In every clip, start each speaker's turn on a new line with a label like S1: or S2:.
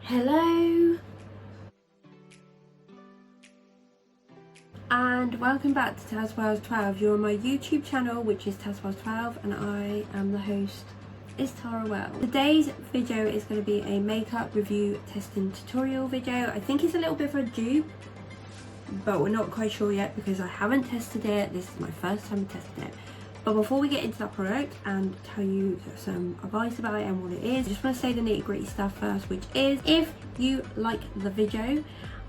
S1: Hello and welcome back to tazwells12. You're on my YouTube channel, which is tazwells12, and I am the host, is Tara Well. Today's video is going to be a makeup review testing tutorial video. I think it's a little bit of a dupe, but we're not quite sure yet because I haven't tested it. This is my first time testing it. But before we get into that product and tell you some advice about it and what it is, I just want to say the nitty-gritty stuff first, which is if you like the video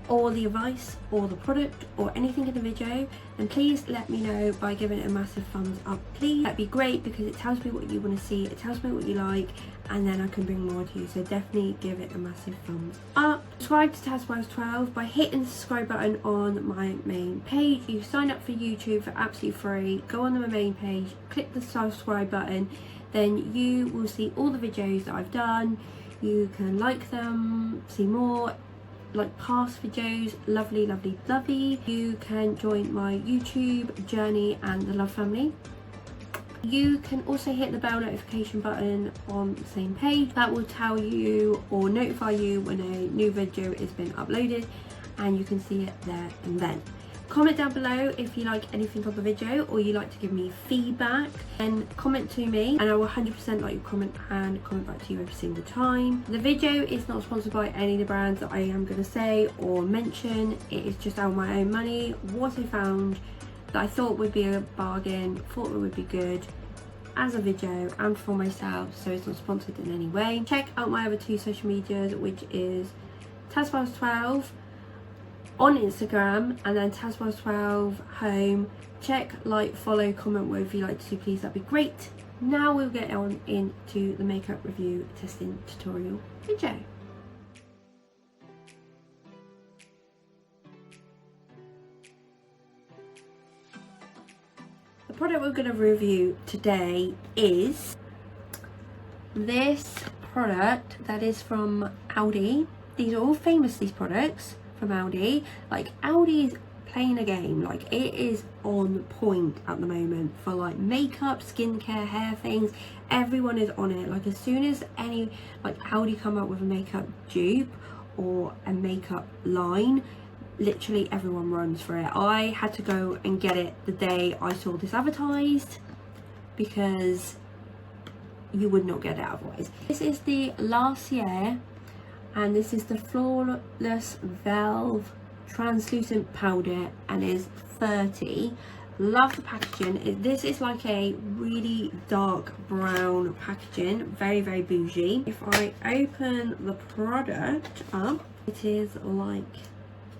S1: or the advice or the product or anything in the video, then please let me know by giving it a massive thumbs up, please. That'd be great because it tells me what you want to see, it tells me what you like, and then I can bring more to you. So definitely give it a massive thumbs up. Subscribe to tazwells12 by hitting the subscribe button on my main page. You sign up for YouTube for absolutely free. Go on to my main page, click the subscribe button, then you will see all the videos that I've done. You can like them, see more, like past videos, lovely. You can join my YouTube journey and the love family. You can also hit the bell notification button on the same page. That will tell you or notify you when a new video has been uploaded, and you can see it there and then. Comment down below if you like anything on the video or you like to give me feedback, and comment to me and I will 100% like your comment and comment back to you every single time. The video is not sponsored by any of the brands that I am going to say or mention. It is just out of my own money, what I found that I thought would be a bargain, thought it would be good as a video and for myself, so it's not sponsored in any way. Check out my other two social medias, which is tazwells12 on Instagram and then tazwells12 home. Check, like, follow, comment whatever you like to do, please, that'd be great. Now we'll get on into the makeup review testing tutorial video. The product we're going to review today is this product that is from ALDI. These are all famous, these products from ALDI. Like, ALDI is playing a game, like it is on point at the moment for like makeup, skincare, hair things. Everyone is on it. Like as soon as any like ALDI come up with a makeup dupe or a makeup line, literally everyone runs for it. I had to go and get it the day I saw this advertised because you would not get it otherwise. This is the LACURA and this is the Flawless Velvet Translucent Powder and is 30. Love the packaging. This is like a really dark brown packaging, very bougie. If I open the product up, it is like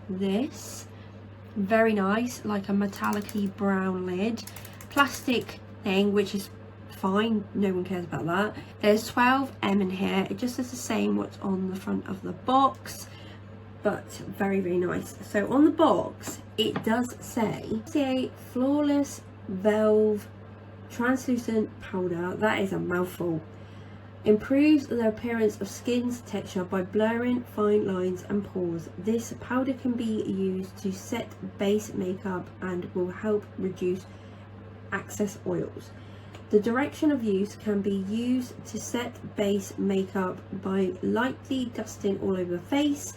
S1: this, very nice, like a metallic-y brown lid, plastic thing, which is fine, no one cares about that. There's 12 ml in here. It just is the same what's on the front of the box, but very nice. So on the box it does say Flawless Velvet Translucent Powder. That is a mouthful. Improves the appearance of skin's texture by blurring fine lines and pores. This powder can be used to set base makeup and will help reduce excess oils. The direction of use can be used to set base makeup by lightly dusting all over the face.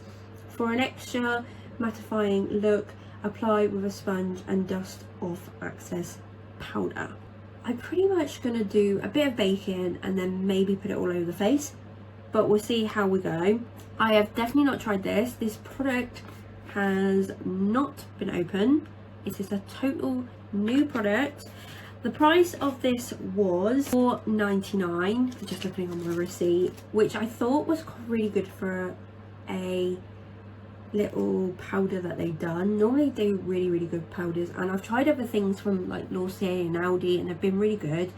S1: For an extra mattifying look, apply with a sponge and dust off excess powder. I'm pretty much going to do a bit of baking and then maybe put it all over the face, but we'll see how we go. I have definitely not tried this. This product has not been open. It is a total new product. The price of this was $4.99, just looking on my receipt, which I thought was really good for a little powder that they've done. Normally they do really good powders, and I've tried other things from like LACURA and ALDI and they've been really good.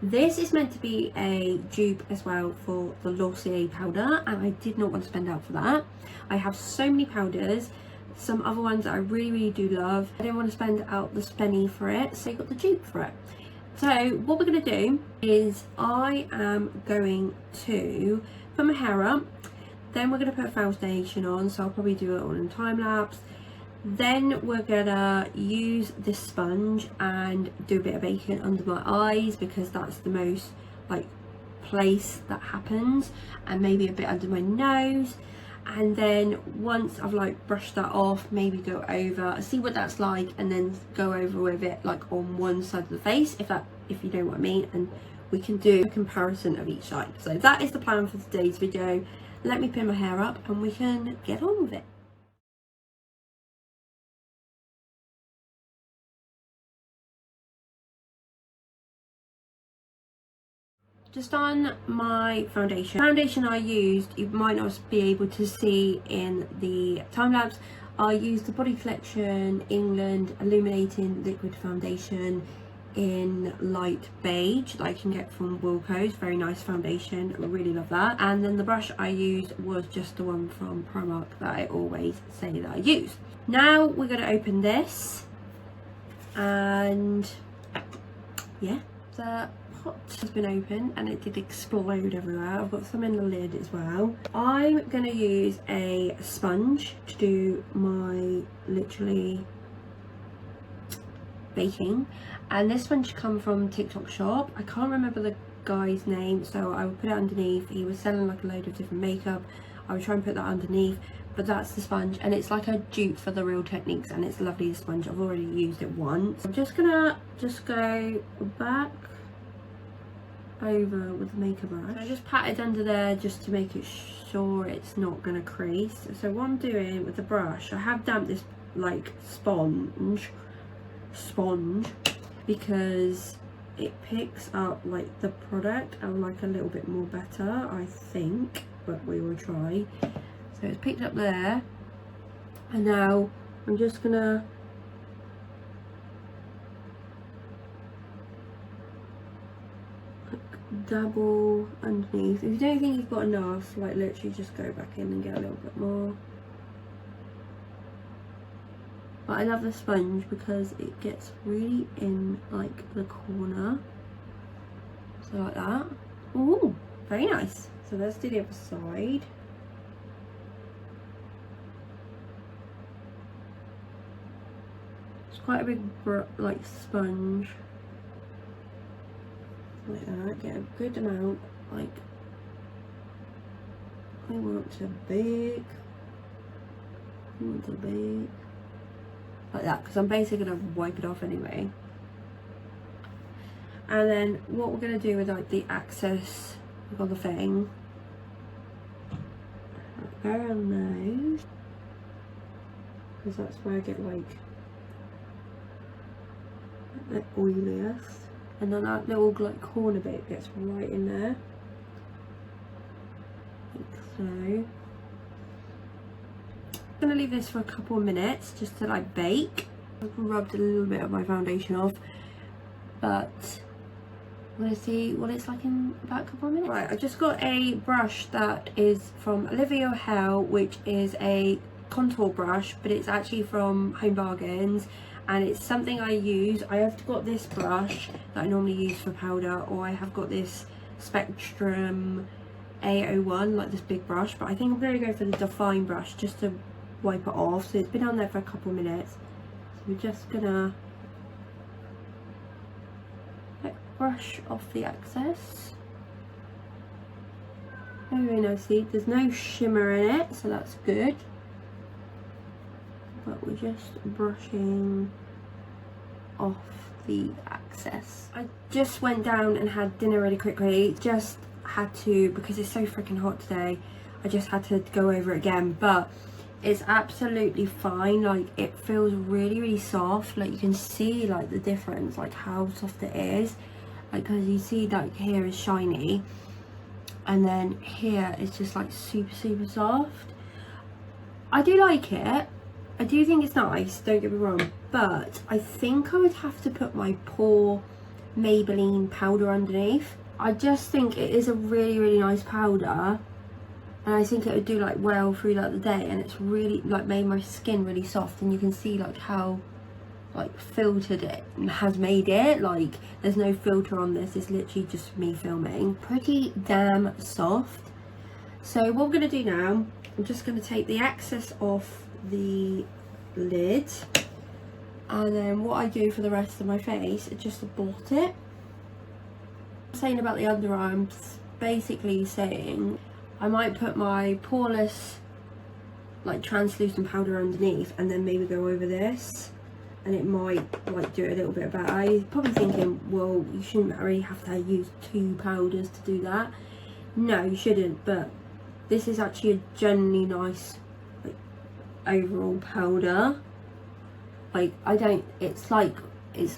S1: This is meant to be a dupe as well for the LACURA powder, and I did not want to spend out for that. I have so many powders, some other ones that I really do love. I didn't want to spend out the spenny for it, so I got the dupe for it. So what we're going to do is I am going to put my hair up, then we're going to put foundation on, so I'll probably do it all in time lapse. Then we're gonna use this sponge and do a bit of baking under my eyes because that's the most like place that happens, and maybe a bit under my nose, and then once I've like brushed that off, maybe go over, see what that's like, and then go over with it like on one side of the face, if you know what I mean, and we can do a comparison of each side. So that is the plan for today's video. Let me pin my hair up and we can get on with it. Just on my foundation. The foundation I used, you might not be able to see in the time lapse. I used the Body Collection England Illuminating Liquid Foundation in light beige that I can get from Wilko's. Very nice foundation, I really love that. And then the brush I used was just the one from Primark that I always say that I use. Now we're going to open this, and yeah, the pot has been opened and it did explode everywhere. I've got some in the lid as well. I'm going to use a sponge to do my literally baking, and this sponge come from TikTok shop. I can't remember the guy's name, so I will put it underneath. He was selling like a load of different makeup. I will try and put that underneath, but that's the sponge, and it's like a dupe for the Real Techniques, and it's lovely, the sponge. I've already used it once. I'm just gonna go back over with the makeup brush. I just pat it under there just to make it sure it's not gonna crease. So what I'm doing with the brush, I have damped this like sponge because it picks up like the product and like a little bit more better, I think, but we will try. So it's picked up there, and now I'm just gonna double underneath. If you don't think you've got enough, like literally just go back in and get a little bit more. But I love the sponge because it gets really in like the corner, so like that. Ooh, very nice. So let's do the other side. It's quite a big like sponge. Like that, get a good amount, like I want to bake, like that, because I'm basically going to wipe it off anyway. And then what we're going to do with like the excess of the thing, go around those, because that's where I get like the oiliest. And then that little like corner bit gets right in there, like so. I'm gonna leave this for a couple of minutes just to like bake. I've rubbed a little bit of my foundation off, but I'm gonna see what it's like in about a couple of minutes. Right, I just got a brush that is from Olivia O'Hell, which is a contour brush, but it's actually from Home Bargains, and it's something I use. I have got this brush that I normally use for powder, or I have got this Spectrum A01, like this big brush, but I think I'm going to go for the Define brush just to wipe it off. So it's been on there for a couple of minutes, so we're just gonna like brush off the excess very nicely. There's no shimmer in it, so that's good. But we're just brushing off the excess. I just went down and had dinner really quickly. Just had to, because it's so freaking hot today, I just had to go over it again. But it's absolutely fine. Like, it feels really soft. Like, you can see like the difference, like how soft it is. Like, because you see like here is shiny, and then here it's just like super soft. I do like it. I do think it's nice, don't get me wrong, but I think I would have to put my Pore Maybelline powder underneath. I just think it is a really nice powder, and I think it would do like well throughout the day, and it's really like made my skin really soft, and you can see like how like filtered it has made it. Like, there's no filter on this, it's literally just me filming. Pretty damn soft. So what we're going to do now, I'm just going to take the excess off the lid, and then what I do for the rest of my face is just to blot it. I'm saying about the underarms, basically saying I might put my poreless like translucent powder underneath and then maybe go over this, and it might like do it a little bit better. You're probably thinking, well, you shouldn't really have to use 2 powders to do that. No, you shouldn't, but this is actually a genuinely nice like overall powder. Like it's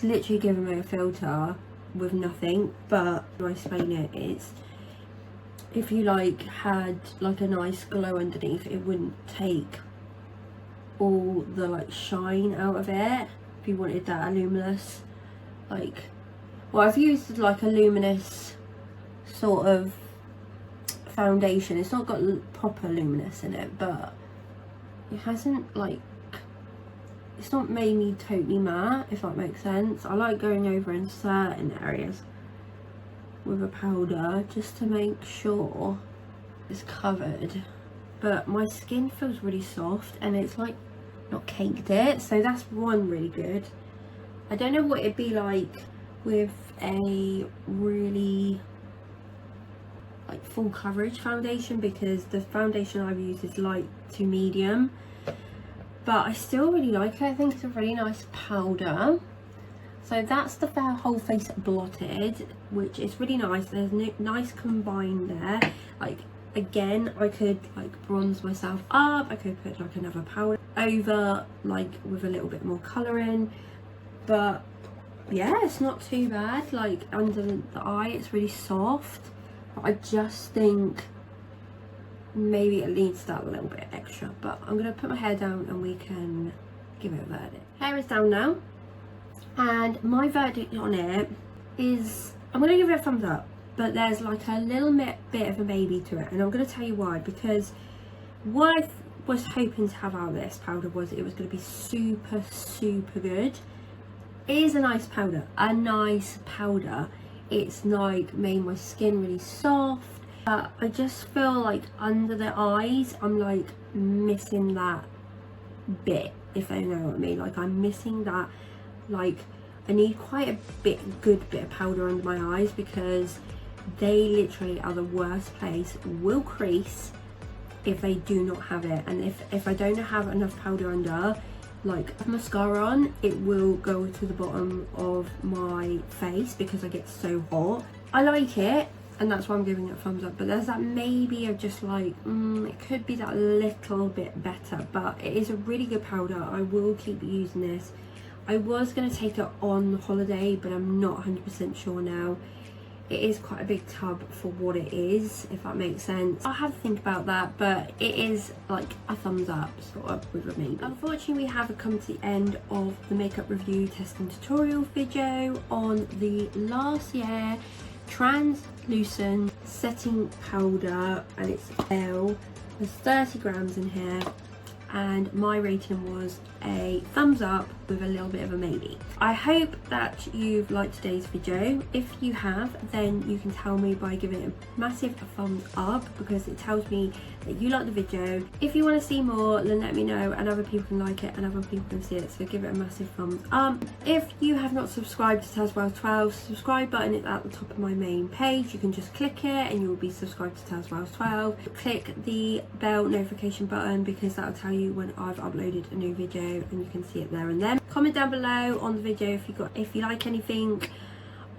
S1: literally giving me a filter with nothing, but when I explain it, it's if you like had like a nice glow underneath, it wouldn't take all the like shine out of it. If you wanted that luminous, like, well, I've used like a luminous sort of foundation. It's not got proper luminous in it, but it hasn't like, it's not made me totally matte, if that makes sense. I like going over in certain areas with a powder just to make sure it's covered, but my skin feels really soft and it's like not caked it, so that's one really good. I don't know what it'd be like with a really like full coverage foundation, because the foundation I've used is light to medium, but I still really like it. I think it's a really nice powder. So that's the whole face blotted, which is really nice. There's nice combine there. Like, again, I could like bronze myself up. I could put like another powder over, like with a little bit more colour in. But yeah, it's not too bad. Like under the eye, it's really soft. But I just think maybe it needs that little bit extra. But I'm going to put my hair down and we can give it a verdict. Hair is down now. And my verdict on it is, I'm going to give it a thumbs up, but there's like a little bit of a maybe to it, and I'm going to tell you why. Because what I was hoping to have out of this powder was it was going to be super good. It is a nice powder, it's like made my skin really soft, but I just feel like under the eyes I'm like missing that bit, if I know what I mean. Like I'm missing that. Like I need quite a good bit of powder under my eyes, because they literally are the worst place, will crease if they do not have it. And if I don't have enough powder under, like mascara on, it will go to the bottom of my face because I get so hot. I like it, and that's why I'm giving it a thumbs up, but there's that maybe of just like it could be that little bit better. But it is a really good powder. I will keep using this. I was going to take it on holiday, but I'm not 100% sure now. It is quite a big tub for what it is, if that makes sense. I'll have to think about that, but it is like a thumbs up, sort of, with a maybe. Unfortunately, we have come to the end of the makeup review testing tutorial video on the last year translucent setting powder, and it's L. There's 30 grams in here, and my rating was a thumbs up with a little bit of a maybe. I hope that you've liked today's video. If you have, then you can tell me by giving it a massive thumbs up, because it tells me that you like the video. If you want to see more, then let me know, and other people can like it and other people can see it, so give it a massive thumbs up. If you have not subscribed to tazwells12, subscribe button is at the top of my main page. You can just click it and you will be subscribed to tazwells12. Click the bell notification button, because that will tell you when I've uploaded a new video, and you can see it there and then. Comment down below on the video if you like anything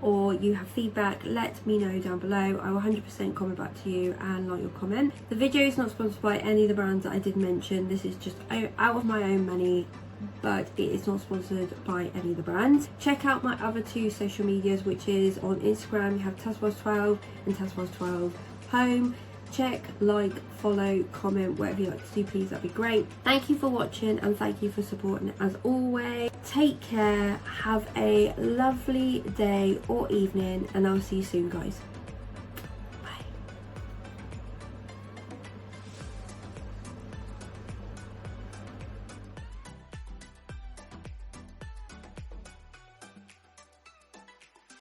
S1: or you have feedback. Let me know down below. I will 100% comment back to you and like your comment. The video is not sponsored by any of the brands that I did mention. This is just out of my own money, but it is not sponsored by any of the brands. Check out my other 2 social medias, which is on Instagram you have tazwells12 and tazwells12 home. Check, like, follow, comment, whatever you like to do, please, that'd be great. Thank you for watching, and thank you for supporting as always. Take care, have a lovely day or evening, and I'll see you soon, guys.